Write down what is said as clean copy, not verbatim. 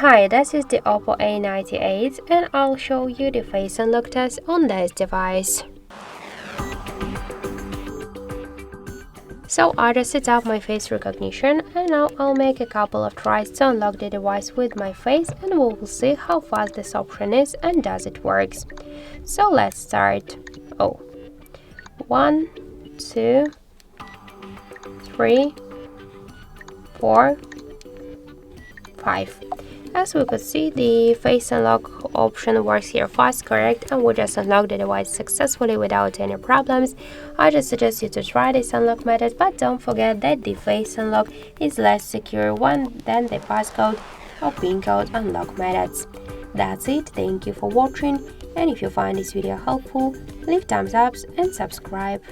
Hi, this is the OPPO A98 and I'll show you the face unlock test on this device. So I just set up my face recognition and now I'll make a couple of tries to unlock the device with my face and we will see how fast this option is and does it works. So let's start. 1, 2, 3, 4, 5. As we could see, the face unlock option works here fast, correct, and we just unlock the device successfully without any problems. I just suggest you to try this unlock method, but don't forget that the face unlock is less secure one than the passcode or PIN code unlock methods. That's it, thank you for watching, and if you find this video helpful, leave thumbs up and subscribe.